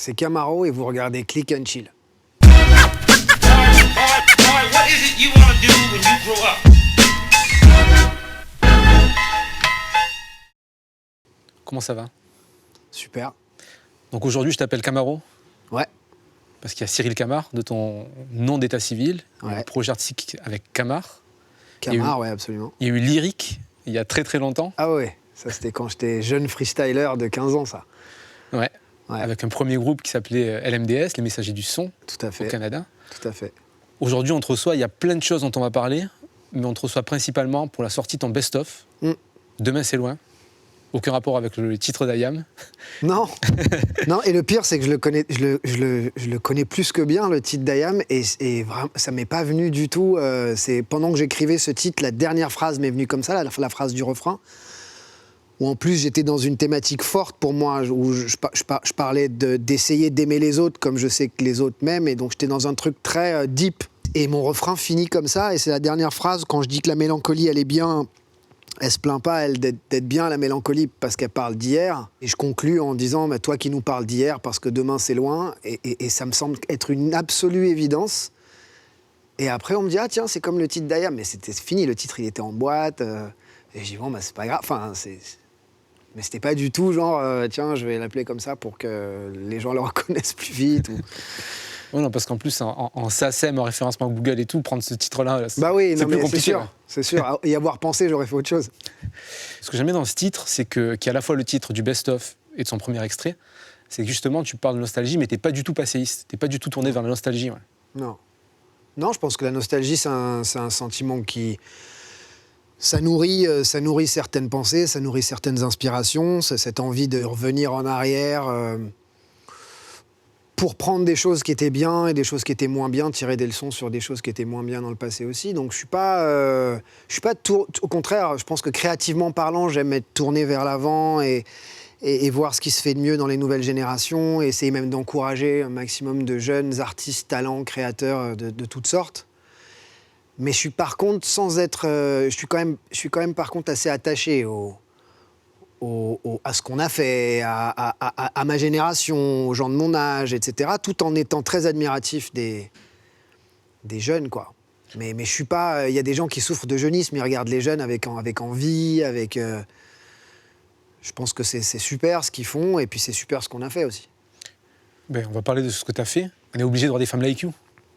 c'est Camaro et vous regardez Click and Chill. What is it you want to do when you grow up? Comment ça va? Super. Donc aujourd'hui, je t'appelle Camaro. Ouais. Parce qu'il y a Cyril Camar, de ton nom d'état civil. Il y a Ouais. un projet artistique avec Camar. Camar, ouais, absolument. Il y a eu Lyrique, il y a très très longtemps. Ah ouais, ça c'était quand j'étais jeune freestyler de 15 ans, ça. Ouais. Ouais. Avec un premier groupe qui s'appelait LMDS, les Messagers du Son, Tout à fait. au Canada. Tout à fait. Aujourd'hui, on te reçoit, il y a plein de choses dont on va parler, mais on te reçoit principalement pour la sortie de ton best-of. Demain, c'est loin. Aucun rapport avec le titre d'Ayam. Non, non. Et le pire, c'est que je le connais plus que bien, le titre d'Ayam, et vraiment, ça m'est pas venu du tout. C'est pendant que j'écrivais ce titre, la dernière phrase m'est venue comme ça, la phrase du refrain, où en plus j'étais dans une thématique forte pour moi, où je parlais d'essayer d'aimer les autres comme je sais que les autres m'aiment, et donc j'étais dans un truc très deep. Et mon refrain finit comme ça, et c'est la dernière phrase, quand je dis que la mélancolie, elle est bien... Elle se plaint pas, elle, d'être bien, la mélancolie, parce qu'elle parle d'hier. Et je conclus en disant, bah, toi qui nous parles d'hier, parce que demain c'est loin. Et ça me semble être une absolue évidence. Et après, on me dit, ah tiens, c'est comme le titre d'Ayam. Mais c'était fini, le titre, il était en boîte. Et je dis, bon, bah, c'est pas grave. Enfin, mais c'était pas du tout genre, tiens, je vais l'appeler comme ça pour que les gens le reconnaissent plus vite. Ou... Oh non, parce qu'en plus, en SACEM, en référencement Google et tout, prendre ce titre-là, bah oui, c'est non, plus mais compliqué. C'est sûr. Y avoir pensé, j'aurais fait autre chose. Ce que j'aime bien dans ce titre, c'est qu'il y a à la fois le titre du best-of et de son premier extrait, c'est que justement, tu parles de nostalgie, mais t'es pas du tout passéiste, t'es pas du tout tourné vers la nostalgie. Ouais. Non. Non, je pense que la nostalgie, c'est un sentiment qui... Ça nourrit certaines pensées, ça nourrit certaines inspirations, cette envie de revenir en arrière... pour prendre des choses qui étaient bien et des choses qui étaient moins bien, tirer des leçons sur des choses qui étaient moins bien dans le passé aussi. Donc je suis pas au contraire, je pense que créativement parlant, j'aime être tourné vers l'avant et voir ce qui se fait de mieux dans les nouvelles générations, et essayer même d'encourager un maximum de jeunes artistes, talents, créateurs de toutes sortes. Mais je suis par contre, sans être... je suis quand même par contre assez attaché à ce qu'on a fait, à ma génération, aux gens de mon âge, etc., tout en étant très admiratif des jeunes, quoi. Mais je suis pas... Il y a des gens qui souffrent de jeunisme, ils regardent les jeunes avec envie, avec... je pense que c'est super ce qu'ils font, et puis c'est super ce qu'on a fait aussi. Ben, on va parler de ce que tu as fait. On est obligé de voir des femmes like you.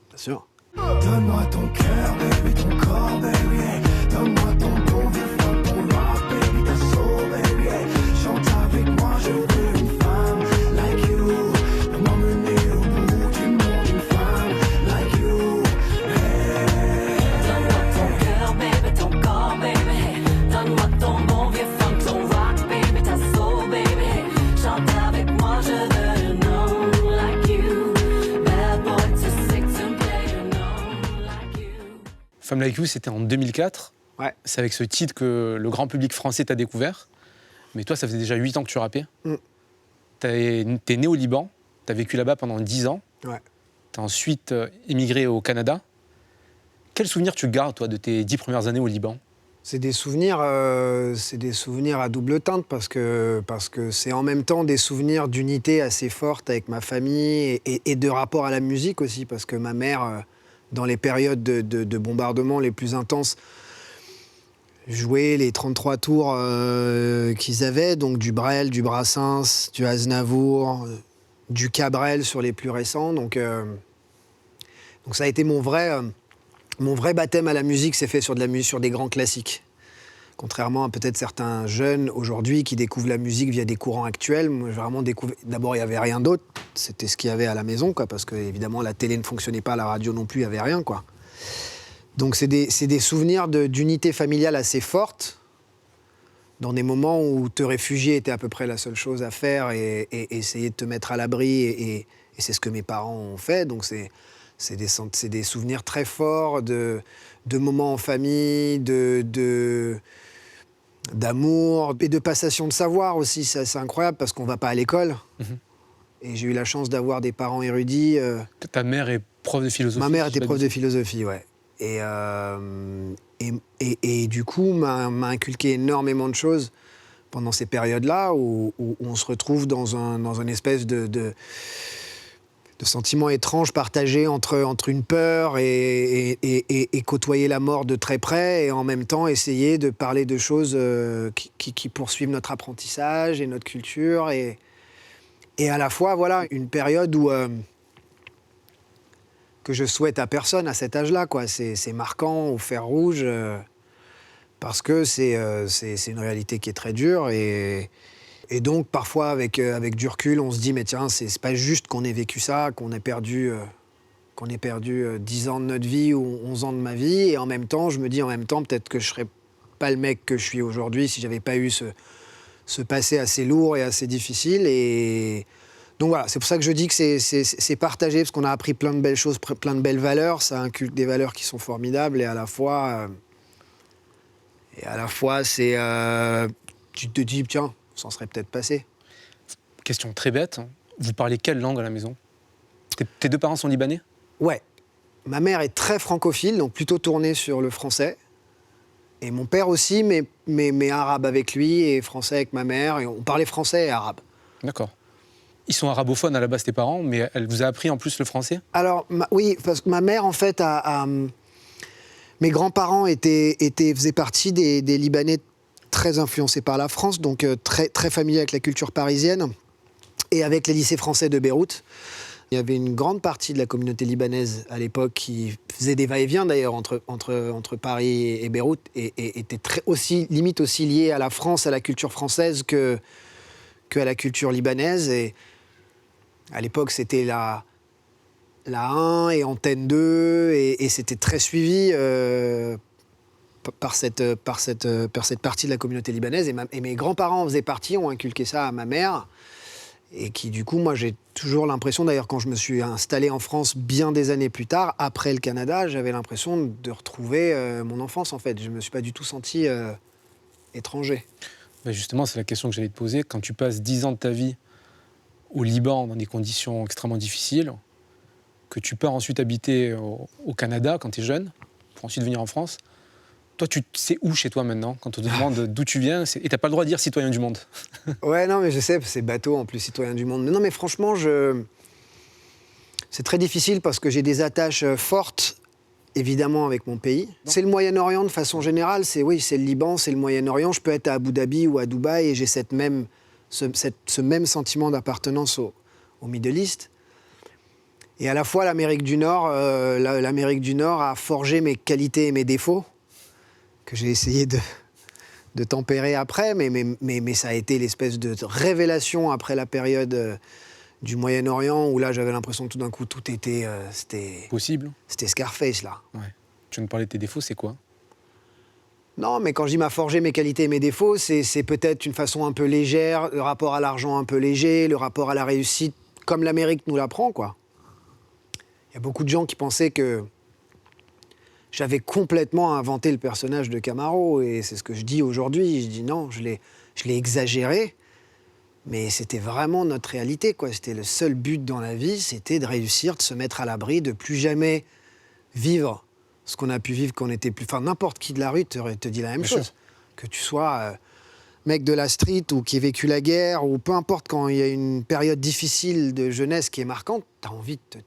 Bien sûr. Donne-moi ton cœur, baby, ton corps, baby, yeah. Donne-moi ton bon vieux funk, ton rock, baby, ta soul, baby, yeah. Chante avec moi, je veux une femme like you. M'emmener au bout du monde, une femme like you. Hey. Donne-moi ton cœur, baby, ton corps, baby. Donne-moi ton bon vieux funk, ton rock, baby, ta soul, baby. Chante avec moi, je veux un homme like you. Bad boy too sick to play an homme like you. Femme like you, c'était en 2004. Ouais. C'est avec ce titre que le grand public français t'a découvert. Mais toi, ça faisait déjà 8 ans que tu rappais. T'es né au Liban, t'as vécu là-bas pendant 10 ans. Ouais. T'as ensuite émigré au Canada. Quels souvenirs tu gardes, toi, de tes 10 premières années au Liban? C'est des souvenirs à double teinte, parce que c'est en même temps des souvenirs d'unité assez forte avec ma famille et de rapport à la musique aussi, parce que ma mère, dans les périodes de bombardement les plus intenses, jouait les 33 tours qu'ils avaient, donc du Brel, du Brassens, du Aznavour, du Cabrel sur les plus récents. Donc ça a été mon vrai baptême à la musique, s'est fait sur des grands classiques. Contrairement à peut-être certains jeunes aujourd'hui qui découvrent la musique via des courants actuels, moi j'ai vraiment découvert... D'abord, il n'y avait rien d'autre, c'était ce qu'il y avait à la maison, quoi, parce que évidemment la télé ne fonctionnait pas, la radio non plus, il n'y avait rien, quoi. Donc c'est des souvenirs d'unité familiale assez forte, dans des moments où te réfugier était à peu près la seule chose à faire, et essayer de te mettre à l'abri, et c'est ce que mes parents ont fait. Donc c'est des souvenirs très forts de moments en famille, d'amour et de passation de savoir aussi. C'est incroyable parce qu'on ne va pas à l'école. Et j'ai eu la chance d'avoir des parents érudits. Ta mère est prof de philosophie? Ma mère était prof de philosophie, ouais. Et du coup, m'a inculqué énormément de choses pendant ces périodes-là où on se retrouve dans un espèce sentiments étranges partagés entre une peur et côtoyer la mort de très près, et en même temps essayer de parler de choses qui poursuivent notre apprentissage et notre culture. Et à la fois, voilà, une période où... que je souhaite à personne à cet âge-là, quoi. C'est marquant au fer rouge, parce que c'est une réalité qui est très dure. Et donc, parfois, avec du recul, on se dit, mais tiens, c'est pas juste qu'on ait vécu ça, qu'on ait perdu 10 ans de notre vie ou 11 ans de ma vie. Et en même temps, je me dis, peut-être que je serais pas le mec que je suis aujourd'hui si j'avais pas eu ce passé assez lourd et assez difficile. Et donc voilà, c'est pour ça que je dis que c'est partagé, parce qu'on a appris plein de belles choses, plein de belles valeurs. Ça inculque des valeurs qui sont formidables, et à la fois, c'est... tu te dis, tiens, ça en serait peut-être passé. Question très bête, vous parlez quelle langue à la maison? Tes deux parents sont libanais? Ouais. Ma mère est très francophile, donc plutôt tournée sur le français. Et mon père aussi, mais arabe avec lui et français avec ma mère. Et on parlait français et arabe. D'accord. Ils sont arabophones à la base, tes parents, mais elle vous a appris en plus le français? Alors, oui, parce que ma mère, en fait, mes grands-parents faisaient partie des Libanais très influencés par la France, donc très, très familiers avec la culture parisienne et avec les lycées français de Beyrouth. Il y avait une grande partie de la communauté libanaise à l'époque qui faisait des va-et-vient d'ailleurs entre Paris et Beyrouth, et était limite aussi liée à la France, à la culture française que à la culture libanaise. Et à l'époque, c'était la 1 et Antenne 2, et c'était très suivi par cette partie de la communauté libanaise. Et mes grands-parents en faisaient partie, ont inculqué ça à ma mère. Et qui, du coup, moi, j'ai toujours l'impression, d'ailleurs, quand je me suis installé en France bien des années plus tard, après le Canada, j'avais l'impression de retrouver mon enfance, en fait. Je ne me suis pas du tout senti étranger. Ben justement, c'est la question que j'allais te poser. Quand tu passes 10 ans de ta vie au Liban, dans des conditions extrêmement difficiles, que tu pars ensuite habiter au Canada quand tu es jeune, pour ensuite venir en France, toi, tu sais où chez toi maintenant, quand on te demande d'où tu viens, et tu n'as pas le droit de dire citoyen du monde. Ouais, non, mais je sais, c'est bateau en plus, citoyen du monde. Mais non, mais franchement, c'est très difficile parce que j'ai des attaches fortes, évidemment, avec mon pays. C'est le Moyen-Orient de façon générale, c'est le Liban, c'est le Moyen-Orient. Je peux être à Abu Dhabi ou à Dubaï et j'ai ce même sentiment d'appartenance au Middle East. Et à la fois, l'Amérique du Nord a forgé mes qualités et mes défauts, que j'ai essayé de tempérer après, mais ça a été l'espèce de révélation après la période du Moyen-Orient, où là, j'avais l'impression que tout d'un coup, tout était... c'était Scarface, là. Ouais. Tu viens de parler de tes défauts, c'est quoi? Non, mais quand je dis m'a forgé mes qualités et mes défauts, c'est peut-être une façon un peu légère, le rapport à l'argent un peu léger, le rapport à la réussite, comme l'Amérique nous l'apprend, quoi. Il y a beaucoup de gens qui pensaient que j'avais complètement inventé le personnage de Camaro, et c'est ce que je dis aujourd'hui. Je dis non, je l'ai exagéré, mais c'était vraiment notre réalité, quoi. C'était le seul but dans la vie, c'était de réussir, de se mettre à l'abri, de plus jamais vivre ce qu'on a pu vivre quand on était plus... Enfin, n'importe qui de la rue te dit la même chose. Sûr. Que tu sois mec de la street ou qui ait vécu la guerre, ou peu importe, quand il y a une période difficile de jeunesse qui est marquante, t'as envie de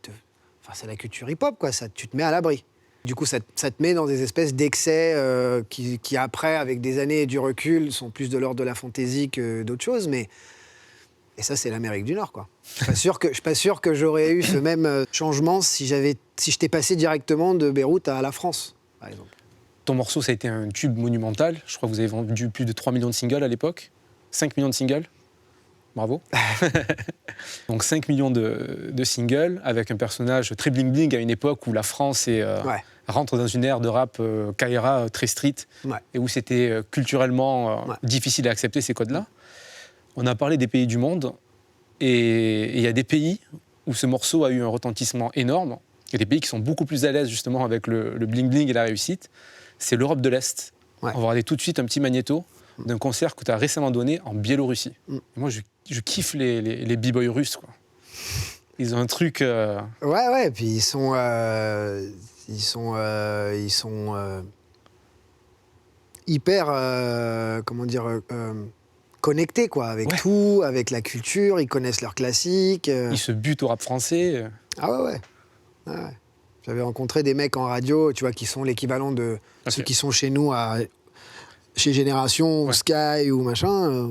Enfin, c'est la culture hip-hop, quoi. Ça, tu te mets à l'abri. Du coup, ça te met dans des espèces d'excès qui, après, avec des années et du recul, sont plus de l'ordre de la fantaisie que d'autres choses. Et ça, c'est l'Amérique du Nord, quoi. Je suis pas sûr que j'aurais eu ce même changement si j'étais passé directement de Beyrouth à la France, par exemple. Ton morceau, ça a été un tube monumental. Je crois que vous avez vendu plus de 3 millions de singles à l'époque. 5 millions de singles. Bravo. Donc 5 millions de singles, avec un personnage très bling-bling à une époque où la France rentre dans une ère de rap Kaira très street, et où c'était culturellement difficile à accepter ces codes-là. On a parlé des pays du monde, et il y a des pays où ce morceau a eu un retentissement énorme. Il y a des pays qui sont beaucoup plus à l'aise justement avec le bling-bling et la réussite. C'est l'Europe de l'Est. On va regarder tout de suite un petit magnéto d'un concert que tu as récemment donné en Biélorussie. Et moi, je kiffe les b-boys russes, quoi. Ils ont un truc... Ouais, puis ils sont hyper, connectés, quoi, avec tout, avec la culture, ils connaissent leurs classiques. Ils se butent au rap français. Ah ouais. Ouais. J'avais rencontré des mecs en radio, tu vois, qui sont l'équivalent de ceux qui sont chez nous, chez Génération, ou Sky, ou machin,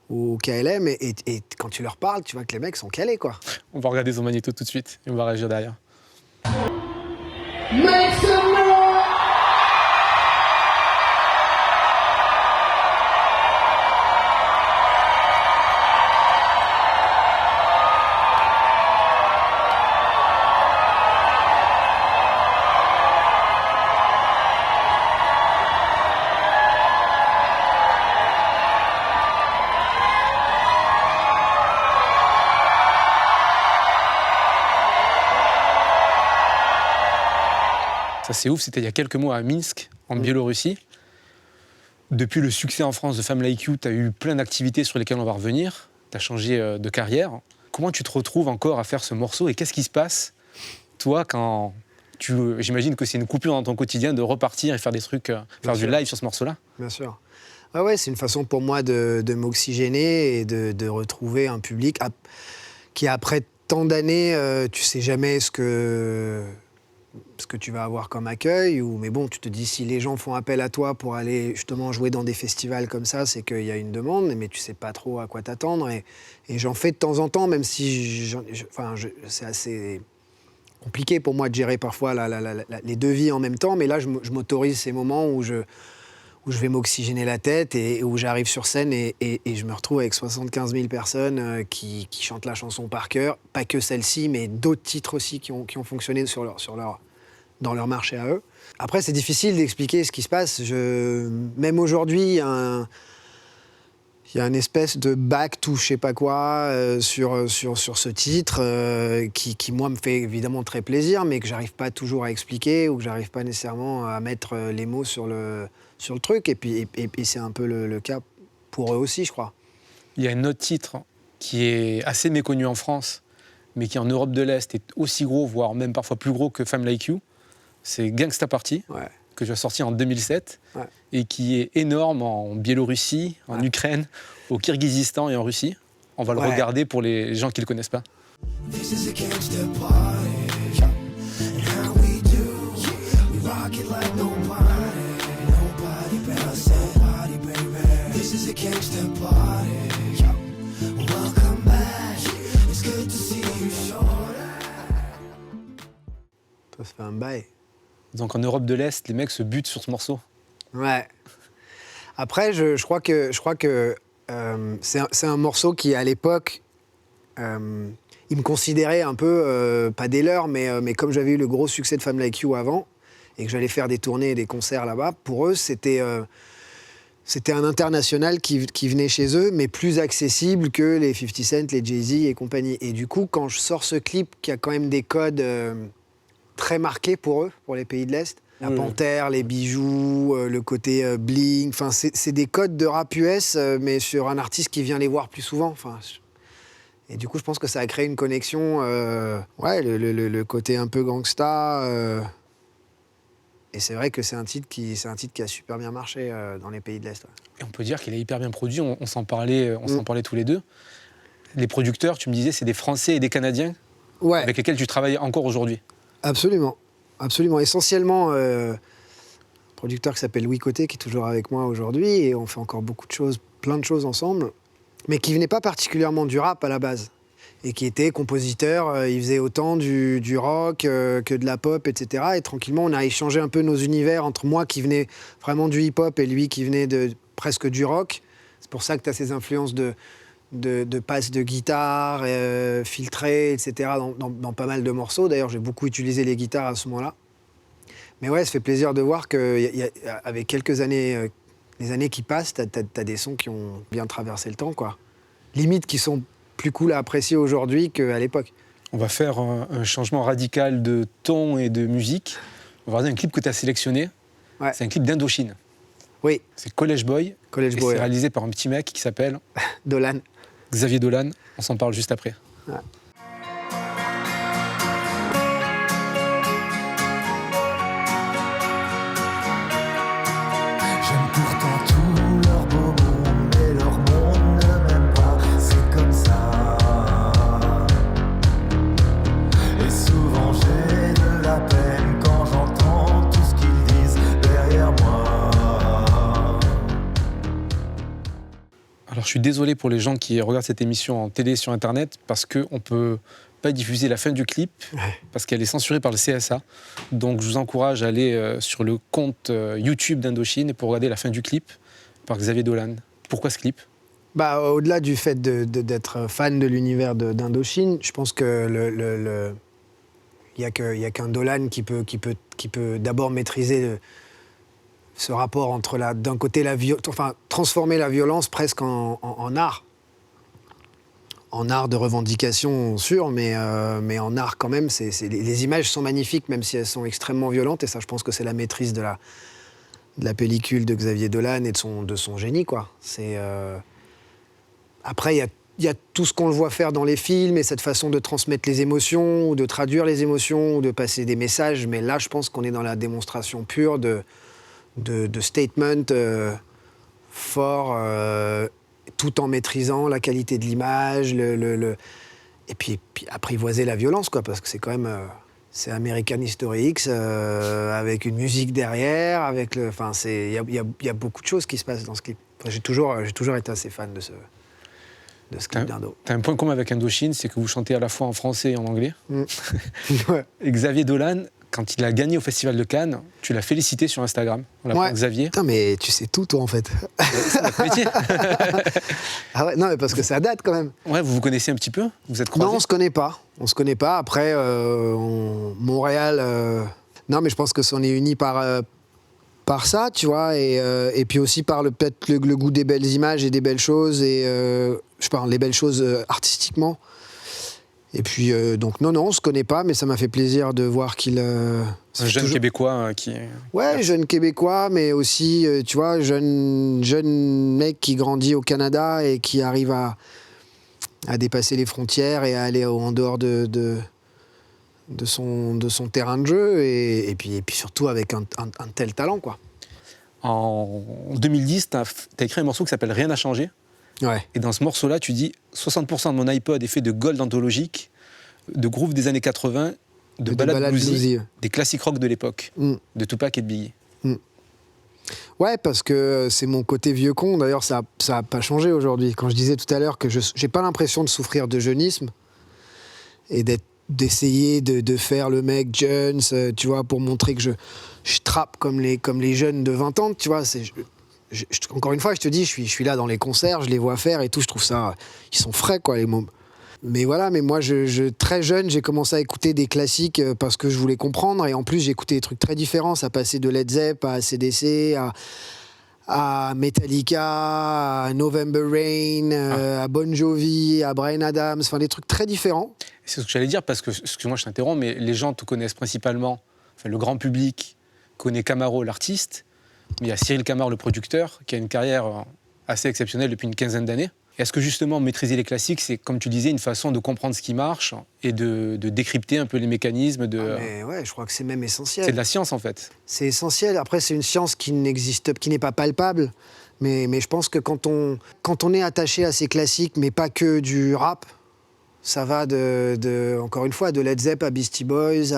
ou KLM, et quand tu leur parles, tu vois que les mecs sont calés, quoi. On va regarder son magnéto tout de suite et on va réagir derrière. Ça, c'est ouf, c'était il y a quelques mois à Minsk, en Biélorussie. Depuis le succès en France de Femmes Like You, tu as eu plein d'activités sur lesquelles on va revenir. Tu as changé de carrière. Comment tu te retrouves encore à faire ce morceau et qu'est-ce qui se passe, toi, quand j'imagine que c'est une coupure dans ton quotidien de repartir et faire des trucs, faire du live sur ce morceau-là? Bien sûr. Ouais, c'est une façon pour moi de m'oxygéner et de retrouver un public qui, après tant d'années, tu sais jamais ce que tu vas avoir comme accueil, mais bon, tu te dis, si les gens font appel à toi pour aller justement jouer dans des festivals comme ça, c'est qu'il y a une demande, mais tu sais pas trop à quoi t'attendre, et j'en fais de temps en temps, même si c'est assez compliqué pour moi de gérer parfois les deux vies en même temps, mais là, je m'autorise ces moments où je vais m'oxygéner la tête et où j'arrive sur scène et je me retrouve avec 75 000 personnes qui chantent la chanson par cœur. Pas que celle-ci, mais d'autres titres aussi qui ont fonctionné dans leur marché à eux. Après, c'est difficile d'expliquer ce qui se passe. Même aujourd'hui, il y a une espèce de back to je sais pas quoi sur ce titre qui, moi, me fait évidemment très plaisir, mais que j'arrive pas toujours à expliquer ou que j'arrive pas nécessairement à mettre les mots sur le truc. Et puis c'est un peu le cas pour eux aussi, je crois. Il y a un autre titre qui est assez méconnu en France, mais qui en Europe de l'Est est aussi gros, voire même parfois plus gros que Femmes Like You. C'est Gangsta Party, que tu as sorti en 2007, et qui est énorme en Biélorussie, en Ukraine, au Kirghizistan et en Russie. On va le regarder pour les gens qui ne le connaissent pas. This is a gangster party, and how we do, we rock it like nobody better say party, baby. This is a gangster party, welcome back, it's good to see you short. Ça fait un bail. Donc en Europe de l'Est, les mecs se butent sur ce morceau. Ouais. Après, je crois que c'est un morceau qui, à l'époque, ils me considéraient un peu, pas des leurs, mais comme j'avais eu le gros succès de Femmes Like You avant, et que j'allais faire des tournées et des concerts là-bas, pour eux, c'était un international qui venait chez eux, mais plus accessible que les 50 Cent, les Jay-Z et compagnie. Et du coup, quand je sors ce clip qui a quand même des codes très marqués pour eux, pour les pays de l'Est, la panthère, les bijoux, le côté bling, enfin, c'est des codes de rap US, mais sur un artiste qui vient les voir plus souvent. Enfin, et du coup, je pense que ça a créé une connexion, le côté un peu gangsta. Et c'est vrai que c'est un titre qui a super bien marché dans les pays de l'Est. Ouais. Et on peut dire qu'il est hyper bien produit, on s'en parlait tous les deux. Les producteurs, tu me disais, c'est des Français et des Canadiens avec lesquels tu travailles encore aujourd'hui. Absolument. Essentiellement, un producteur qui s'appelle Louis Côté, qui est toujours avec moi aujourd'hui, et on fait encore beaucoup de choses, plein de choses ensemble, mais qui venait pas particulièrement du rap à la base, et qui était compositeur, il faisait autant du rock que de la pop, etc. Et tranquillement, on a échangé un peu nos univers entre moi qui venais vraiment du hip-hop et lui qui venait presque du rock. C'est pour ça que tu as ces influences de passes de guitare filtrées, etc. dans pas mal de morceaux. D'ailleurs, j'ai beaucoup utilisé les guitares à ce moment-là. Mais ouais, ça fait plaisir de voir qu'avec quelques années, les années qui passent, t'as des sons qui ont bien traversé le temps, quoi. Limite qui sont plus cool à apprécier aujourd'hui qu'à l'époque. On va faire un changement radical de ton et de musique. On va regarder un clip que tu as sélectionné. Ouais. C'est un clip d'Indochine. Oui. C'est College Boy. College et Boy. C'est réalisé par un petit mec qui s'appelle Dolan. Xavier Dolan. On s'en parle juste après. Ouais. J'aime pourtant tout leur beau monde, mais leur monde ne m'aime pas, c'est comme ça. Et souvent j'ai de la peine quand j'entends tout ce qu'ils disent derrière moi. Alors je suis désolé pour les gens qui regardent cette émission en télé sur internet parce qu'on ne peut pas diffuser la fin du clip parce qu'elle est censurée par le CSA. Donc je vous encourage à aller sur le compte YouTube d'Indochine pour regarder la fin du clip par Xavier Dolan. Pourquoi ce clip ? Bah, au-delà du fait d'être fan de l'univers d'Indochine, je pense que il y a qu'un Dolan qui peut d'abord maîtriser ce rapport entre d'un côté transformer la violence presque en art. En art de revendication sûr, mais en art quand même. Les images sont magnifiques, même si elles sont extrêmement violentes. Et ça, je pense que c'est la maîtrise de la pellicule de Xavier Dolan et de son génie, quoi. Après, il y a tout ce qu'on le voit faire dans les films et cette façon de transmettre les émotions ou de traduire les émotions ou de passer des messages. Mais là, je pense qu'on est dans la démonstration pure de statement fort, tout en maîtrisant la qualité de l'image, et puis apprivoiser la violence, quoi, parce que c'est quand même c'est American History X avec une musique derrière, il y a beaucoup de choses qui se passent dans ce clip. Enfin, j'ai toujours été assez fan de ce clip d'Indo. T'as un point commun avec Indochine, c'est que vous chantez à la fois en français et en anglais. Ouais. Et Xavier Dolan, quand il a gagné au Festival de Cannes, tu l'as félicité sur Instagram. On l'appelle Xavier. Putain, mais tu sais tout, toi, en fait. C'est notre métier. Ah ouais, non, mais parce que ça date, quand même. Ouais, vous vous connaissez un petit peu ? Vous êtes croisés ? Non, on se connaît pas. Après, Montréal... Non, mais je pense que ça en est uni par ça, tu vois, et puis aussi par peut-être le goût des belles images et des belles choses, et je parle les belles choses artistiquement. Et puis, donc, non, on se connaît pas, mais ça m'a fait plaisir de voir qu'il... un jeune Québécois qui... Ouais, jeune Québécois, mais aussi, tu vois, jeune mec qui grandit au Canada et qui arrive à dépasser les frontières et à aller en dehors de son terrain de jeu, et puis surtout avec un tel talent, quoi. En 2010, t'as écrit un morceau qui s'appelle « Rien n'a changé ». Ouais. Et dans ce morceau-là, tu dis « 60% de mon iPod est fait de gold anthologique, de groove des années 80, de ballades bluesy, des classiques rock de l'époque, de Tupac et de Biggie ». Ouais, parce que c'est mon côté vieux con. D'ailleurs, ça a pas changé aujourd'hui. Quand je disais tout à l'heure que j'ai pas l'impression de souffrir de jeunisme et d'essayer de faire le mec Jones, tu vois, pour montrer que je trappe comme les jeunes de 20 ans, tu vois. Encore une fois, je te dis, je suis là dans les concerts, je les vois faire et tout, je trouve ça... Ils sont frais, quoi, les mômes. Mais voilà, mais moi, très jeune, j'ai commencé à écouter des classiques parce que je voulais comprendre, et en plus, j'ai écouté des trucs très différents. Ça passait de Led Zepp à AC/DC, à Metallica, à November Rain, à Bon Jovi, à Bryan Adams, enfin des trucs très différents. C'est ce que j'allais dire, parce que, excuse-moi, je t'interromps, mais les gens te connaissent principalement, enfin, le grand public connaît Camaro, l'artiste, mais il y a Cyril Camaro, le producteur, qui a une carrière assez exceptionnelle depuis une quinzaine d'années. Est-ce que justement, maîtriser les classiques, c'est, comme tu disais, une façon de comprendre ce qui marche et de décrypter un peu les mécanismes Mais ouais, je crois que c'est même essentiel. C'est de la science, en fait. C'est essentiel. Après, c'est une science qui n'est pas palpable. Mais je pense que quand on est attaché à ces classiques, mais pas que du rap, ça va encore une fois, de Led Zepp à Beastie Boys,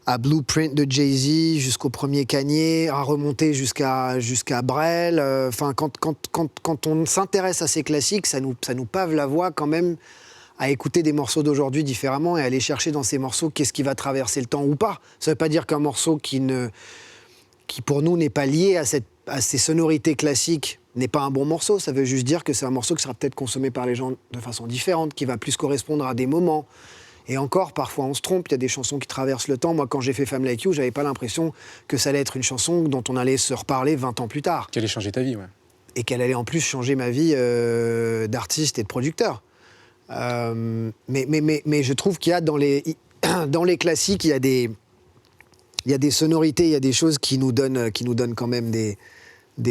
à Blueprint de Jay-Z, jusqu'au premier Kanye, à remonter jusqu'à Brel. Enfin, quand on s'intéresse à ces classiques, ça nous pave la voie quand même à écouter des morceaux d'aujourd'hui différemment et à aller chercher dans ces morceaux qu'est-ce qui va traverser le temps ou pas. Ça ne veut pas dire qu'un morceau qui pour nous n'est pas lié à ces sonorités classiques n'est pas un bon morceau. Ça veut juste dire que c'est un morceau qui sera peut-être consommé par les gens de façon différente, qui va plus correspondre à des moments. Et encore, parfois, on se trompe. Il y a des chansons qui traversent le temps. Moi, quand j'ai fait Femme Like You, j'avais pas l'impression que ça allait être une chanson dont on allait se reparler 20 ans plus tard. Qui allait changer ta vie, ouais. Et qu'elle allait en plus changer ma vie d'artiste et de producteur. Mais je trouve qu'il y a dans les classiques, il y a des sonorités, il y a des choses qui nous donnent quand même des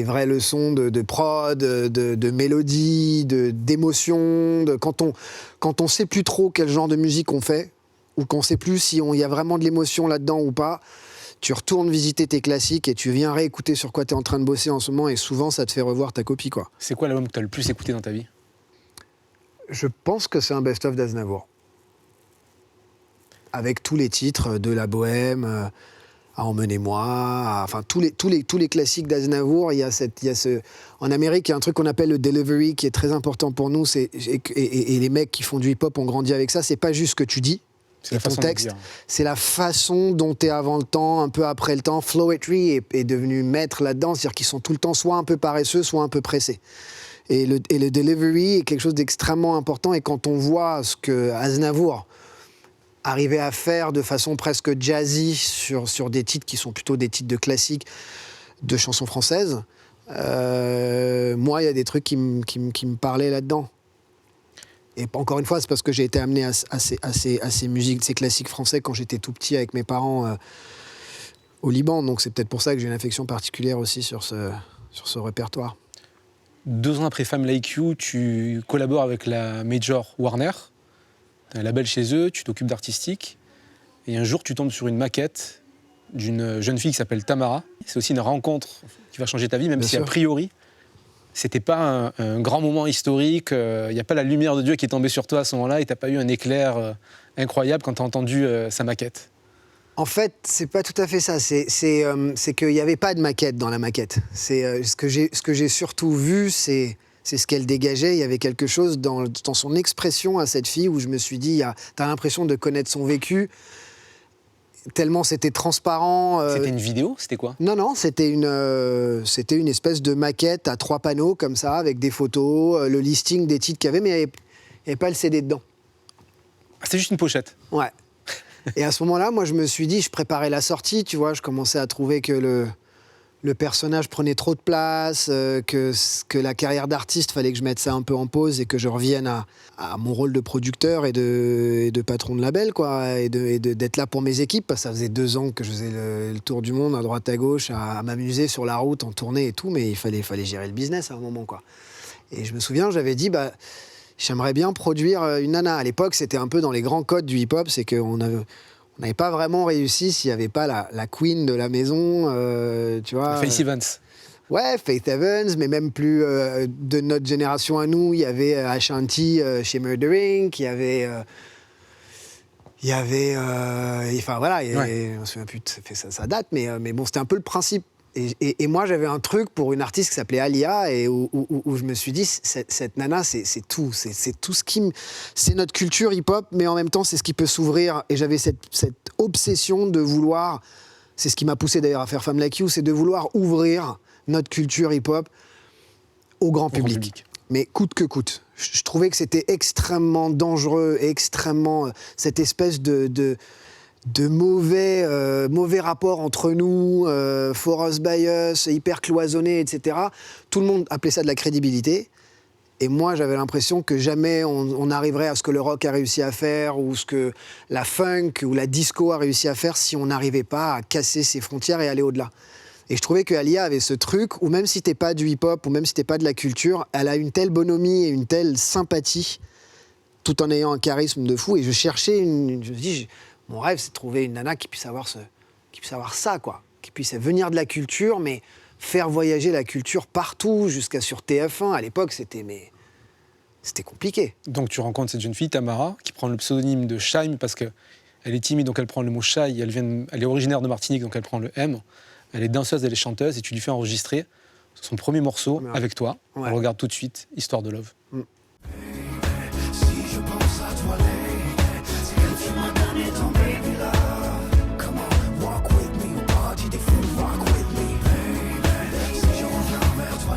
vraies leçons de prod, de mélodie, d'émotion. Quand on sait plus trop quel genre de musique on fait, ou qu'on sait plus si il y a vraiment de l'émotion là-dedans ou pas, tu retournes visiter tes classiques et tu viens réécouter sur quoi tu es en train de bosser en ce moment, et souvent ça te fait revoir ta copie, quoi. C'est quoi l'album que tu as le plus écouté dans ta vie ? Je pense que c'est un best-of d'Aznavour. avec tous les titres de La Bohème, à Emmenez-moi, enfin tous les classiques d'Aznavour. En Amérique, il y a un truc qu'on appelle le delivery qui est très important pour nous. Et les mecs qui font du hip-hop ont grandi avec ça. C'est pas juste ce que tu dis. C'est la ton façon de texte, dire. c'est la façon dont tu es avant le temps, un peu après le temps. Flowetry est devenu maître là-dedans, c'est-à-dire qu'ils sont tout le temps soit un peu paresseux, soit un peu pressés. Et le delivery est quelque chose d'extrêmement important. Et quand on voit ce que Aznavour arrivait à faire de façon presque jazzy sur des titres qui sont plutôt des titres de classiques de chansons françaises, moi, il y a des trucs qui me parlaient là-dedans. Et encore une fois, c'est parce que j'ai été amené à ces musiques, ces classiques français quand j'étais tout petit avec mes parents au Liban. Donc c'est peut-être pour ça que j'ai une affection particulière aussi sur ce répertoire. 2 ans après Femme Like You, tu collabores avec la major Warner. Tu as un label chez eux, tu t'occupes d'artistique. Et un jour, tu tombes sur une maquette d'une jeune fille qui s'appelle Tamara. C'est aussi une rencontre qui va changer ta vie, même Bien si sûr. a priori, c'était pas un grand moment historique. Il n'y a pas la lumière de Dieu qui est tombée sur toi à ce moment-là et tu n'as pas eu un éclair incroyable quand tu as entendu sa maquette. En fait, c'est pas tout à fait ça. C'est qu'il n'y avait pas de maquette dans la maquette. Ce que j'ai surtout vu, c'est ce qu'elle dégageait. Il y avait quelque chose dans son expression à cette fille où je me suis dit, t'as l'impression de connaître son vécu, tellement c'était transparent. C'était une vidéo? C'était quoi? Non, c'était une espèce de maquette à 3 panneaux comme ça, avec des photos, le listing des titres qu'il y avait, mais il n'y avait pas le CD dedans. Ah, c'était juste une pochette. Ouais. Et à ce moment-là, moi, je me suis dit, je préparais la sortie, tu vois, je commençais à trouver que le personnage prenait trop de place, que la carrière d'artiste, fallait que je mette ça un peu en pause et que je revienne à mon rôle de producteur et de patron de label, quoi, et d'être là pour mes équipes, parce que ça faisait 2 ans que je faisais le tour du monde, à droite, à gauche, à m'amuser sur la route, en tournée et tout, mais il fallait gérer le business à un moment, quoi. Et je me souviens, j'avais dit, j'aimerais bien produire une nana. À l'époque, c'était un peu dans les grands codes du hip-hop, c'est qu'on n'avait pas vraiment réussi s'il n'y avait pas la queen de la maison, tu vois. Faith Evans. Ouais, Faith Evans, mais même plus de notre génération à nous. Il y avait Ashanti chez Murdering, il y avait... enfin voilà, Ouais. on se souvient plus, ça date, mais bon, c'était un peu le principe. Et moi, j'avais un truc pour une artiste qui s'appelait Alia, et où je me suis dit, cette nana, c'est tout. C'est tout ce qui c'est notre culture hip-hop, mais en même temps, c'est ce qui peut s'ouvrir. Et j'avais cette obsession de vouloir, c'est ce qui m'a poussé d'ailleurs à faire Femme Like You, c'est de vouloir ouvrir notre culture hip-hop au grand public. Mais coûte que coûte. Je trouvais que c'était extrêmement dangereux, extrêmement... cette espèce de mauvais rapport entre nous, for us by us, hyper cloisonné, etc. Tout le monde appelait ça de la crédibilité. Et moi, j'avais l'impression que jamais on arriverait à ce que le rock a réussi à faire, ou ce que la funk ou la disco a réussi à faire, si on n'arrivait pas à casser ses frontières et aller au-delà. Et je trouvais que Alia avait ce truc où même si t'es pas du hip-hop, ou même si t'es pas de la culture, elle a une telle bonhomie et une telle sympathie, tout en ayant un charisme de fou. Et je cherchais je me dis, mon rêve, c'est de trouver une nana qui puisse avoir ça, quoi. Qui puisse venir de la culture, mais faire voyager la culture partout, jusqu'à sur TF1. À l'époque, c'était compliqué. Donc tu rencontres cette jeune fille, Tamara, qui prend le pseudonyme de Shaim parce qu'elle est timide, donc elle prend le mot Shai. Elle est originaire de Martinique, donc elle prend le M. Elle est danseuse, elle est chanteuse, et tu lui fais enregistrer son premier morceau Ouais. avec toi. Ouais. On regarde tout de suite Histoire de Love. Si je pense à toi, c'est que tu m'as donné ton baby love. Come on, walk with me, au paradis des fous, walk with me, baby. Si je reviens vers toi,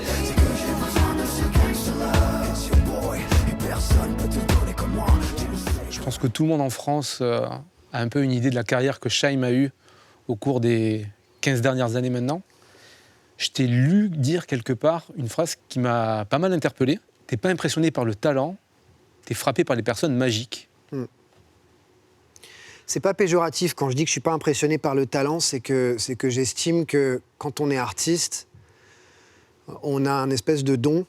c'est que j'ai besoin de ce gangsta love. It's your boy, et personne peut te donner comme moi. Tu le sais. Je pense que tout le monde en France a un peu une idée de la carrière que Shaim a eue au cours des 15 dernières années maintenant. Je t'ai lu dire quelque part une phrase qui m'a pas mal interpellé. T'es pas impressionné par le talent, t'es frappé par les personnes magiques. C'est pas péjoratif quand je dis que je suis pas impressionné par le talent, c'est que j'estime que quand on est artiste, on a un espèce de don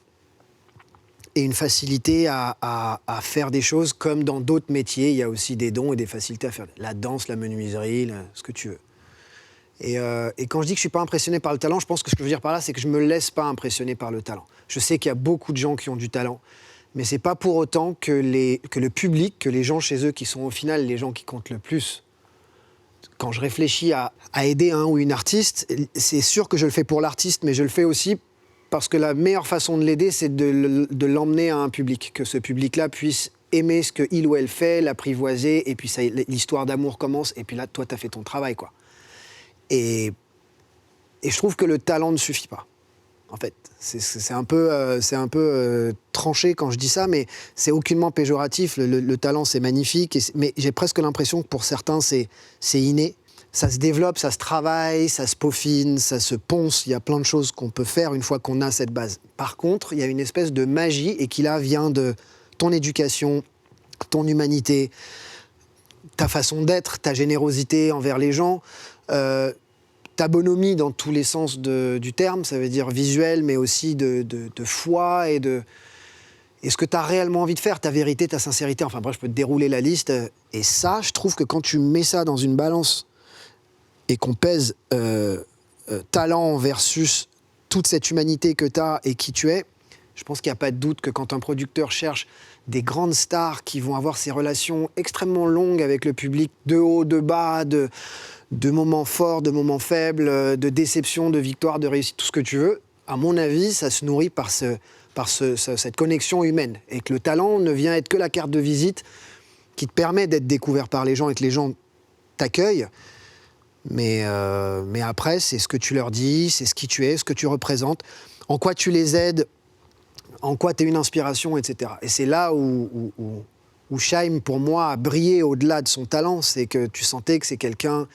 et une facilité à faire des choses comme dans d'autres métiers. Il y a aussi des dons et des facilités à faire la danse, la menuiserie, ce que tu veux. Et quand je dis que je suis pas impressionné par le talent, je pense que ce que je veux dire par là, c'est que je me laisse pas impressionner par le talent. Je sais qu'il y a beaucoup de gens qui ont du talent, mais c'est pas pour autant que le public, que les gens chez eux qui sont au final les gens qui comptent le plus. Quand je réfléchis à aider un ou une artiste, c'est sûr que je le fais pour l'artiste, mais je le fais aussi parce que la meilleure façon de l'aider, c'est de l'emmener à un public, que ce public-là puisse aimer ce qu'il ou elle fait, l'apprivoiser, et puis l'histoire d'amour commence, et puis là, toi, tu as fait ton travail, quoi. Et je trouve que le talent ne suffit pas, en fait. C'est un peu tranché quand je dis ça, mais c'est aucunement péjoratif. Le talent, c'est magnifique, mais j'ai presque l'impression que pour certains, c'est inné. Ça se développe, ça se travaille, ça se peaufine, ça se ponce. Il y a plein de choses qu'on peut faire une fois qu'on a cette base. Par contre, il y a une espèce de magie, et qui là vient de ton éducation, ton humanité, ta façon d'être, ta générosité envers les gens, ta bonhomie dans tous les sens du terme, ça veut dire visuel, mais aussi de foi et ce que tu as réellement envie de faire, ta vérité, ta sincérité. Enfin bref, je peux te dérouler la liste. Et ça, je trouve que quand tu mets ça dans une balance et qu'on pèse talent versus toute cette humanité que tu as et qui tu es, je pense qu'il n'y a pas de doute que quand un producteur cherche des grandes stars qui vont avoir ces relations extrêmement longues avec le public, de haut, de bas, de moments forts, de moments faibles, de déceptions, de victoires, de réussite, tout ce que tu veux, à mon avis, ça se nourrit par cette connexion humaine. Et que le talent ne vient être que la carte de visite qui te permet d'être découvert par les gens et que les gens t'accueillent. Mais après, c'est ce que tu leur dis, c'est ce qui tu es, ce que tu représentes, en quoi tu les aides, en quoi tu es une inspiration, etc. Et c'est là où Shaim, pour moi, a brillé au-delà de son talent. C'est que tu sentais que c'est quelqu'un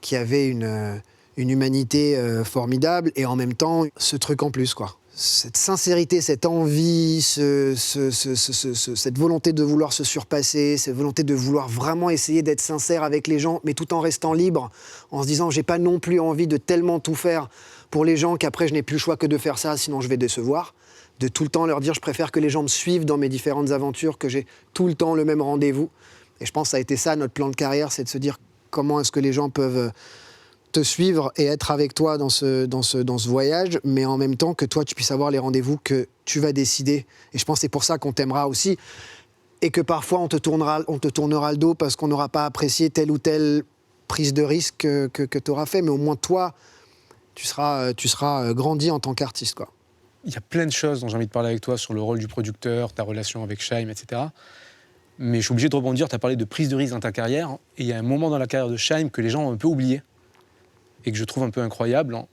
qui avait une humanité formidable et en même temps, ce truc en plus, quoi. Cette sincérité, cette envie, cette volonté de vouloir se surpasser, cette volonté de vouloir vraiment essayer d'être sincère avec les gens, mais tout en restant libre, en se disant « j'ai pas non plus envie de tellement tout faire pour les gens qu'après je n'ai plus le choix que de faire ça, sinon je vais décevoir ». De tout le temps leur dire je préfère que les gens me suivent dans mes différentes aventures, que j'ai tout le temps le même rendez-vous. Et je pense que ça a été ça notre plan de carrière, c'est de se dire comment est-ce que les gens peuvent te suivre et être avec toi dans ce voyage, mais en même temps que toi tu puisses avoir les rendez-vous que tu vas décider. Et je pense que c'est pour ça qu'on t'aimera aussi. Et que parfois on te tournera le dos parce qu'on n'aura pas apprécié telle ou telle prise de risque que tu auras fait. Mais au moins toi, tu seras grandi en tant qu'artiste, quoi. Il y a plein de choses dont j'ai envie de parler avec toi sur le rôle du producteur, ta relation avec Shaim, etc. Mais je suis obligé de rebondir, tu as parlé de prise de risque dans ta carrière, et il y a un moment dans la carrière de Shaim que les gens ont un peu oublié, et que je trouve un peu incroyable.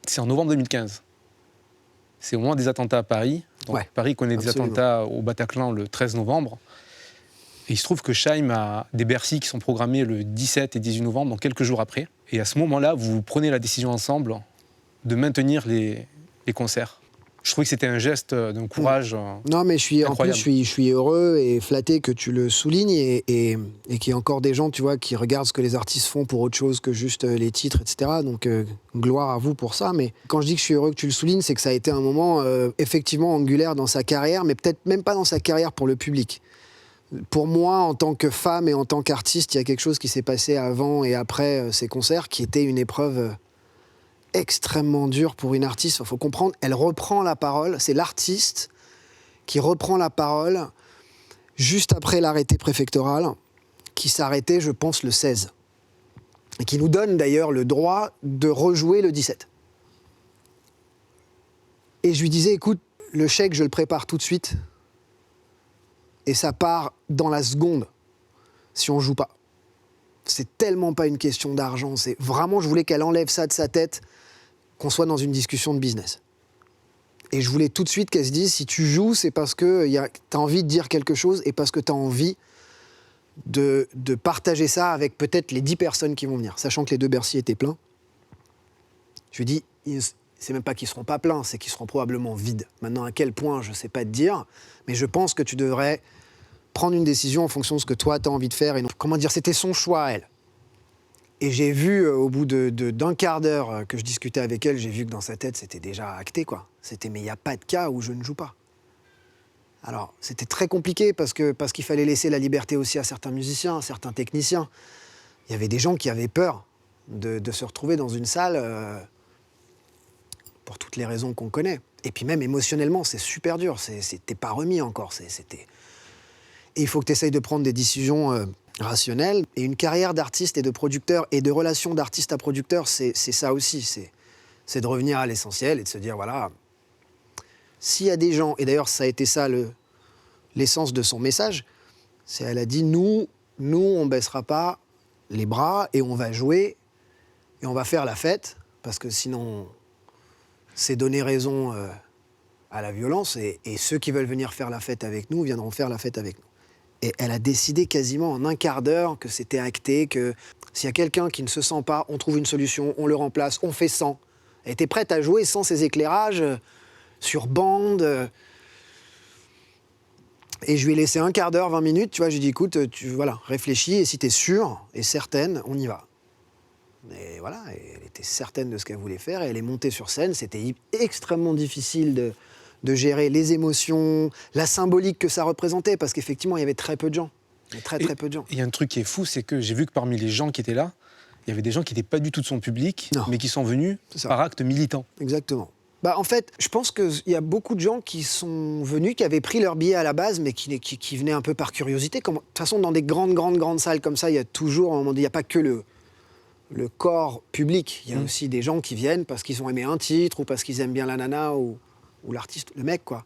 C'est en novembre 2015. C'est au moment des attentats à Paris. Donc Ouais, Paris connaît des absolument. attentats au Bataclan le 13 novembre. Et il se trouve que Shaim a des Bercy qui sont programmés le 17 et 18 novembre, donc quelques jours après. Et à ce moment-là, vous prenez la décision ensemble de maintenir les concerts. Je trouvais que c'était un geste d'un courage. Non, mais en plus, Incroyable. je suis heureux et flatté que tu le soulignes et qu'il y ait encore des gens, tu vois, qui regardent ce que les artistes font pour autre chose que juste les titres, etc. Donc, gloire à vous pour ça. Mais quand je dis que je suis heureux que tu le soulignes, c'est que ça a été un moment effectivement angulaire dans sa carrière, mais peut-être même pas dans sa carrière pour le public. Pour moi, en tant que femme et en tant qu'artiste, il y a quelque chose qui s'est passé avant et après ces concerts qui était une épreuve extrêmement dure pour une artiste. Il faut comprendre, elle reprend la parole, c'est l'artiste qui reprend la parole juste après l'arrêté préfectoral qui s'arrêtait, je pense, le 16. Et qui nous donne d'ailleurs le droit de rejouer le 17. Et je lui disais, écoute, le chèque, je le prépare tout de suite. Et ça part dans la seconde si on joue pas. C'est tellement pas une question d'argent. C'est vraiment, je voulais qu'elle enlève ça de sa tête, qu'on soit dans une discussion de business. Et je voulais tout de suite qu'elle se dise, si tu joues, c'est parce que tu as envie de dire quelque chose et parce que tu as envie de partager ça avec peut-être les 10 personnes qui vont venir. Sachant que les 2 Bercy étaient pleins. Je lui dis, c'est même pas qu'ils seront pas pleins, c'est qu'ils seront probablement vides. Maintenant, à quel point, je sais pas te dire, mais je pense que tu devrais prendre une décision en fonction de ce que toi, tu as envie de faire. Et non, comment dire, c'était son choix à elle. Et j'ai vu, au bout d'un quart d'heure que je discutais avec elle, j'ai vu que dans sa tête, c'était déjà acté, quoi. C'était, mais il n'y a pas de cas où je ne joue pas. Alors, c'était très compliqué parce qu'il fallait laisser la liberté aussi à certains musiciens, à certains techniciens. Il y avait des gens qui avaient peur de se retrouver dans une salle pour toutes les raisons qu'on connaît. Et puis même émotionnellement, c'est super dur. T'es pas remis encore. Et il faut que tu essayes de prendre des décisions rationnelles. Et une carrière d'artiste et de producteur et de relation d'artiste à producteur, c'est ça aussi. C'est de revenir à l'essentiel et de se dire, voilà, s'il y a des gens, et d'ailleurs ça a été ça l'essence de son message, elle a dit, nous on baissera pas les bras et on va jouer et on va faire la fête, parce que sinon c'est donner raison à la violence, et ceux qui veulent venir faire la fête avec nous viendront faire la fête avec nous. Et elle a décidé quasiment en un quart d'heure que c'était acté, que s'il y a quelqu'un qui ne se sent pas, on trouve une solution, on le remplace, on fait sans. Elle était prête à jouer sans ces éclairages, sur bande. Et je lui ai laissé un quart d'heure, 20 minutes, tu vois, je lui ai dit, écoute, voilà, réfléchis, et si t'es sûre et certaine, on y va. Et voilà, elle était certaine de ce qu'elle voulait faire, et elle est montée sur scène. C'était extrêmement difficile de gérer les émotions, la symbolique que ça représentait, parce qu'effectivement, il y avait très peu de gens. Il y avait très peu de gens. Il y a un truc qui est fou, c'est que j'ai vu que parmi les gens qui étaient là, il y avait des gens qui n'étaient pas du tout de son public, Non. mais qui sont venus par acte militant. Exactement. En fait, je pense qu'il y a beaucoup de gens qui sont venus, qui avaient pris leur billet à la base, mais qui venaient un peu par curiosité. De toute façon, dans des grandes salles comme ça, il y a toujours, il n'y a pas que le corps public. Il y a aussi des gens qui viennent parce qu'ils ont aimé un titre, ou parce qu'ils aiment bien la nana, ou l'artiste, le mec, quoi.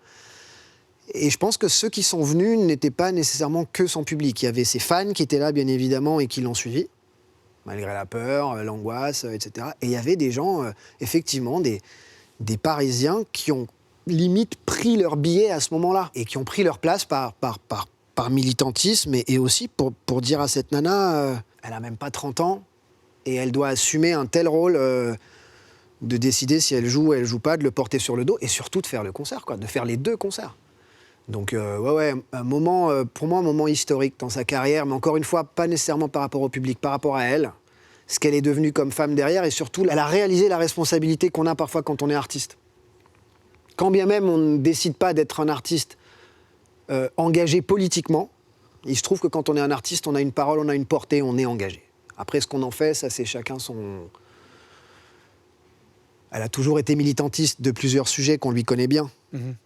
Et je pense que ceux qui sont venus n'étaient pas nécessairement que son public. Il y avait ses fans qui étaient là, bien évidemment, et qui l'ont suivi, malgré la peur, l'angoisse, etc. Et il y avait des gens, effectivement, des Parisiens qui ont limite pris leur billet à ce moment-là, et qui ont pris leur place par militantisme, et aussi pour dire à cette nana, elle a même pas 30 ans, et elle doit assumer un tel rôle de décider si elle joue ou elle joue pas, de le porter sur le dos, et surtout de faire le concert, quoi, de faire les 2 concerts. Donc un moment, pour moi, un moment historique dans sa carrière, mais encore une fois, pas nécessairement par rapport au public, par rapport à elle, ce qu'elle est devenue comme femme derrière, et surtout, elle a réalisé la responsabilité qu'on a parfois quand on est artiste. Quand bien même on ne décide pas d'être un artiste engagé politiquement, il se trouve que quand on est un artiste, on a une parole, on a une portée, on est engagé. Après, ce qu'on en fait, ça c'est chacun son... Elle a toujours été militantiste de plusieurs sujets qu'on lui connaît bien.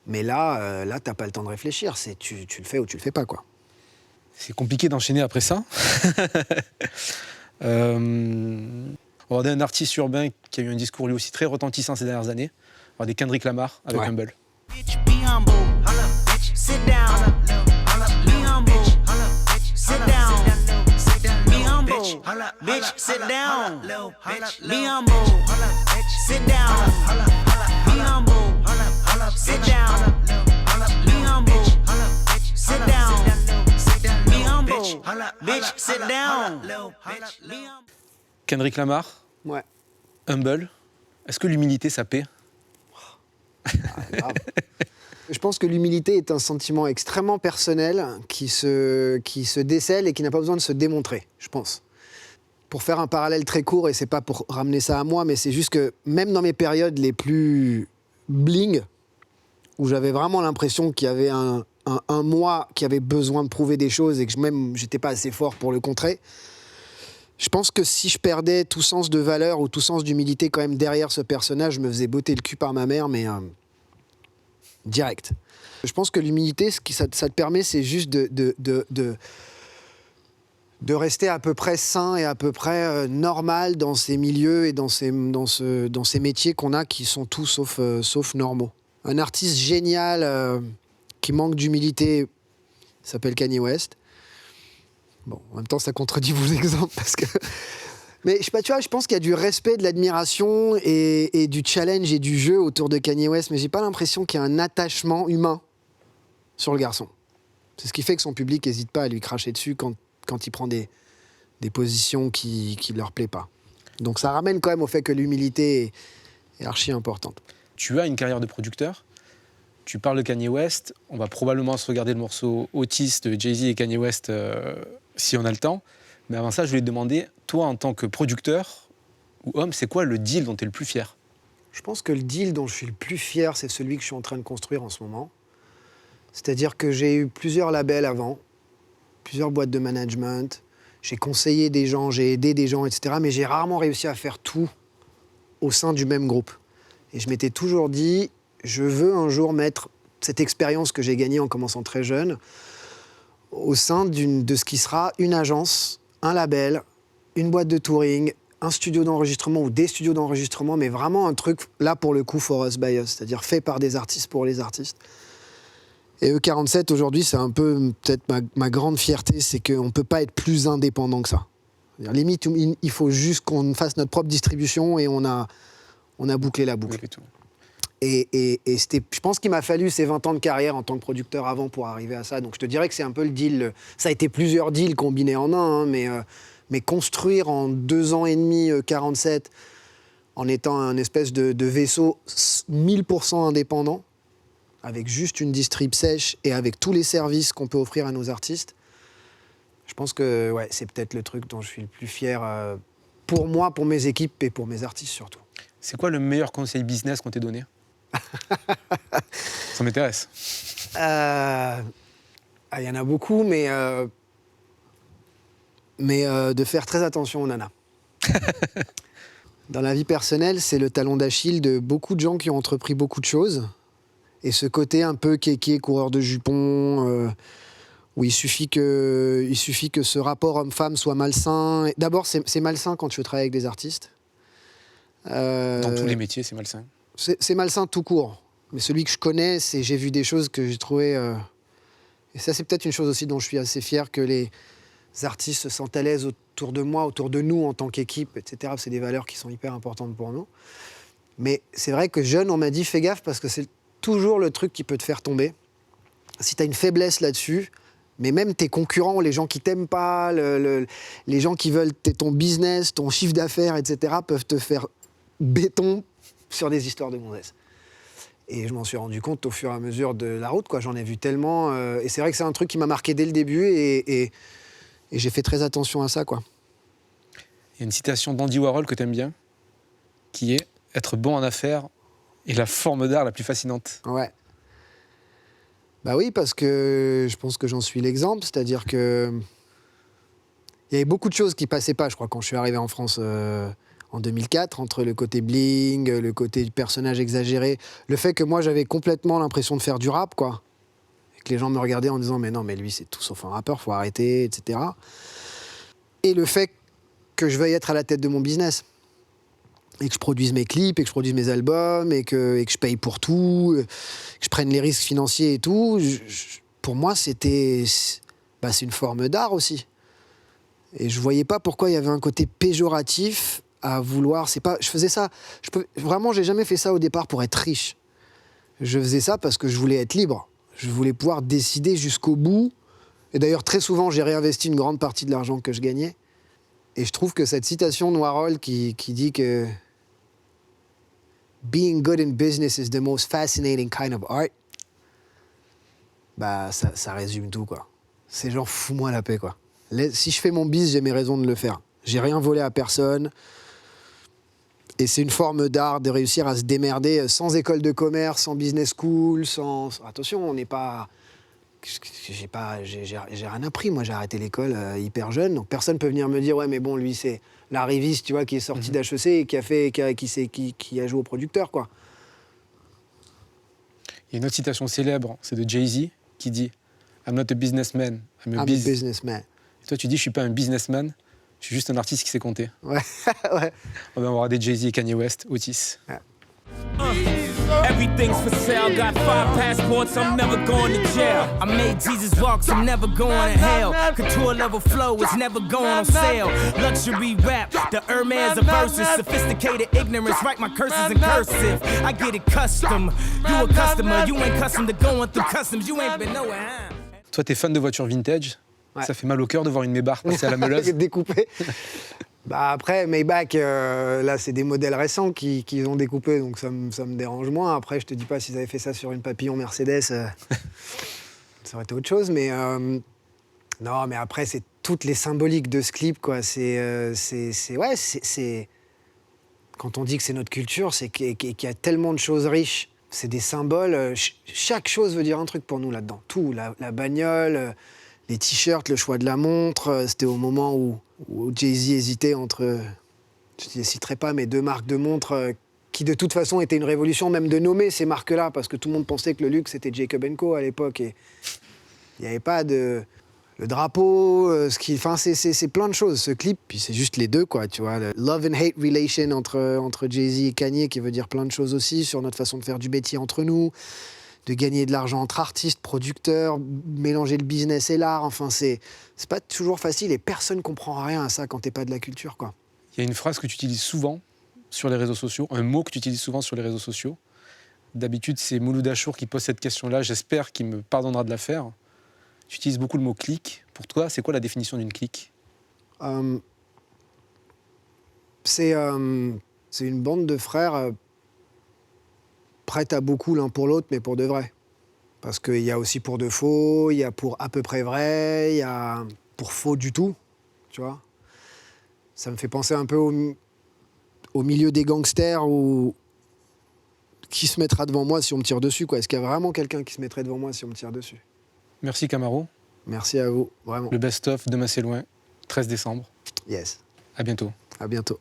Mais là, t'as pas le temps de réfléchir. Tu le fais ou tu le fais pas, quoi. C'est compliqué d'enchaîner après ça. On va regarder un artiste urbain qui a eu un discours lui aussi très retentissant ces dernières années. On va regarder Kendrick Lamar avec Humble. Be humble. Bitch, sit down. Be humble. Sit down. Be humble. Bitch, sit down. Be humble. Sit down. Be humble. Sit down. Be humble. Sit down. Be humble. Bitch, sit down. Be humble. Kendrick Lamar, Ouais. Humble. Est-ce que l'humilité, ça paie? Grave. Je pense que l'humilité est un sentiment extrêmement personnel qui se décèle et qui n'a pas besoin de se démontrer, je pense. Pour faire un parallèle très court, et c'est pas pour ramener ça à moi, mais c'est juste que même dans mes périodes les plus bling, où j'avais vraiment l'impression qu'il y avait un moi qui avait besoin de prouver des choses et que j'étais pas assez fort pour le contrer, je pense que si je perdais tout sens de valeur ou tout sens d'humilité quand même derrière ce personnage, je me faisais botter le cul par ma mère, mais direct. Je pense que l'humilité, ce que ça te permet, c'est juste de rester à peu près sain et à peu près normal dans ces milieux et dans ces métiers qu'on a qui sont tous sauf normaux. Un artiste génial qui manque d'humilité s'appelle Kanye West. Bon, en même temps, ça contredit vos exemples parce que... Mais je sais pas, tu vois, je pense qu'il y a du respect, de l'admiration et du challenge et du jeu autour de Kanye West, mais j'ai pas l'impression qu'il y a un attachement humain sur le garçon. C'est ce qui fait que son public n'hésite pas à lui cracher dessus quand il prend des positions qui leur plaît pas. Donc ça ramène quand même au fait que l'humilité est archi importante. Tu as une carrière de producteur, tu parles de Kanye West, on va probablement se regarder le morceau Otis de Jay-Z et Kanye West si on a le temps. Mais avant ça, je voulais te demander, toi en tant que producteur ou homme, c'est quoi le deal dont tu es le plus fier? Je pense que le deal dont je suis le plus fier, c'est celui que je suis en train de construire en ce moment. C'est-à-dire que j'ai eu plusieurs labels avant, plusieurs boîtes de management, j'ai conseillé des gens, j'ai aidé des gens, etc. Mais j'ai rarement réussi à faire tout au sein du même groupe. Et je m'étais toujours dit, je veux un jour mettre cette expérience que j'ai gagnée en commençant très jeune au sein de ce qui sera une agence, un label, une boîte de touring, un studio d'enregistrement ou des studios d'enregistrement, mais vraiment un truc, là pour le coup, for us, by us, c'est-à-dire fait par des artistes pour les artistes. Et E47, aujourd'hui, c'est un peu peut-être ma grande fierté, c'est qu'on ne peut pas être plus indépendant que ça. C'est-à-dire, limite, il faut juste qu'on fasse notre propre distribution et on a bouclé la boucle. Et tout. Et c'était, je pense qu'il m'a fallu ces 20 ans de carrière en tant que producteur avant pour arriver à ça. Donc je te dirais que c'est un peu le deal. Ça a été plusieurs deals combinés en un, hein, mais construire en 2 ans et demi 47 en étant un espèce de vaisseau 1000% indépendant, avec juste une distrib sèche et avec tous les services qu'on peut offrir à nos artistes, je pense que ouais, c'est peut-être le truc dont je suis le plus fier pour moi, pour mes équipes et pour mes artistes surtout. C'est quoi le meilleur conseil business qu'on t'ait donné? Ça m'intéresse. Il y en a beaucoup, mais de faire très attention aux nanas. Dans la vie personnelle, c'est le talon d'Achille de beaucoup de gens qui ont entrepris beaucoup de choses. Et ce côté un peu kéké, coureur de jupons, où il suffit que ce rapport homme-femme soit malsain. D'abord, c'est malsain quand tu veux travailler avec des artistes. Dans tous les métiers, c'est malsain. C'est malsain tout court. Mais celui que je connais, j'ai vu des choses que j'ai trouvées... Et ça, c'est peut-être une chose aussi dont je suis assez fier, que les artistes se sentent à l'aise autour de moi, autour de nous en tant qu'équipe, etc. C'est des valeurs qui sont hyper importantes pour nous. Mais c'est vrai que jeune, on m'a dit, fais gaffe parce que c'est toujours le truc qui peut te faire tomber. Si tu as une faiblesse là-dessus, mais même tes concurrents, les gens qui t'aiment pas, les gens qui veulent ton business, ton chiffre d'affaires, etc., peuvent te faire béton sur des histoires de gonzesses. Et je m'en suis rendu compte au fur et à mesure de la route, quoi. J'en ai vu tellement. Et c'est vrai que c'est un truc qui m'a marqué dès le début et j'ai fait très attention à ça, quoi. Il y a une citation d'Andy Warhol que tu aimes bien, qui est « Être bon en affaires est la forme d'art la plus fascinante ». Ouais. Bah oui, parce que je pense que j'en suis l'exemple. C'est-à-dire que il y avait beaucoup de choses qui passaient pas, je crois, quand je suis arrivé en France en 2004, entre le côté bling, le côté du personnage exagéré, le fait que moi, j'avais complètement l'impression de faire du rap, quoi. Et que les gens me regardaient en disant « Mais non, mais lui, c'est tout sauf un rappeur, faut arrêter, etc. » Et le fait que je veuille être à la tête de mon business. Et que je produise mes clips, et que je produise mes albums, et que je paye pour tout, que je prenne les risques financiers et tout. Pour moi, c'est une forme d'art aussi. Et je voyais pas pourquoi il y avait un côté péjoratif à vouloir. Je faisais ça. Vraiment, j'ai jamais fait ça au départ pour être riche. Je faisais ça parce que je voulais être libre. Je voulais pouvoir décider jusqu'au bout. Et d'ailleurs, très souvent, j'ai réinvesti une grande partie de l'argent que je gagnais. Et je trouve que cette citation de Warhol qui dit que being good in business is the most fascinating kind of art, bah ça résume tout, quoi. C'est genre, fous-moi la paix, quoi. Si je fais mon biz, j'ai mes raisons de le faire. J'ai rien volé à personne. Et c'est une forme d'art de réussir à se démerder sans école de commerce, sans business school, sans... Attention, on n'est pas... J'ai rien appris, moi j'ai arrêté l'école hyper jeune, donc personne peut venir me dire ouais mais bon lui c'est l'arriviste, tu vois, qui est sorti d'HEC et qui a joué au producteur, quoi. Il y a une autre citation célèbre, c'est de Jay-Z qui dit « I'm not a businessman, I'm a businessman ». Et toi tu dis « Je suis pas un businessman, je suis juste un artiste qui sait compter ». Ouais, ouais. On va avoir des Jay-Z et Kanye West, Otis. Ouais. Everything's for sale. Got 5 passports, I'm never going to jail. I made Jesus walks, I'm never going to hell. Couture level flow is never going on sale. Luxury rap, the Hermes of verses. Sophisticated ignorance, write my curses in cursive. I get it custom. You a customer, you ain't custom to going through customs. You ain't been nowhere, huh? Toi, t'es fan de voitures vintage. Ouais. Ça fait mal au cœur de voir une Maybach passer à la meuleuse. Découpé. Bah après, Maybach, là, c'est des modèles récents qu'ils ont découpés, donc ça me dérange moins. Après, je te dis pas s'ils avaient fait ça sur une papillon Mercedes, ça aurait été autre chose. Mais non, mais après, c'est toutes les symboliques de ce clip, quoi. C'est quand on dit que c'est notre culture, c'est qu'il y a tellement de choses riches. C'est des symboles. Chaque chose veut dire un truc pour nous là-dedans. Tout, la bagnole, les t-shirts, le choix de la montre. C'était au moment où Jay-Z hésitait entre, je ne les citerai pas, mais 2 marques de montres qui de toute façon était une révolution même de nommer ces marques-là, parce que tout le monde pensait que le luxe c'était Jacob & Co à l'époque, et il n'y avait pas de... Le drapeau, c'est plein de choses, ce clip, puis c'est juste les deux, quoi, tu vois. Le love and hate relation entre Jay-Z et Kanye, qui veut dire plein de choses aussi, sur notre façon de faire du métier entre nous, de gagner de l'argent entre artistes, producteurs, mélanger le business et l'art, enfin, c'est pas toujours facile, et personne comprend rien à ça quand t'es pas de la culture, quoi. Il y a une phrase que tu utilises souvent sur les réseaux sociaux, un mot que tu utilises souvent sur les réseaux sociaux. D'habitude, c'est Mouloud Achour qui pose cette question-là, j'espère qu'il me pardonnera de la faire. Tu utilises beaucoup le mot clique. Pour toi, c'est quoi la définition d'une clique ? C'est une bande de frères prête à beaucoup l'un pour l'autre, mais pour de vrai. Parce qu'il y a aussi pour de faux, il y a pour à peu près vrai, il y a pour faux du tout, tu vois. Ça me fait penser un peu au milieu des gangsters où qui se mettra devant moi si on me tire dessus, quoi. Est-ce qu'il y a vraiment quelqu'un qui se mettrait devant moi si on me tire dessus ? Merci Camaro. Merci à vous, vraiment. Le best-of, demain c'est loin, 13 décembre. Yes. À bientôt. À bientôt.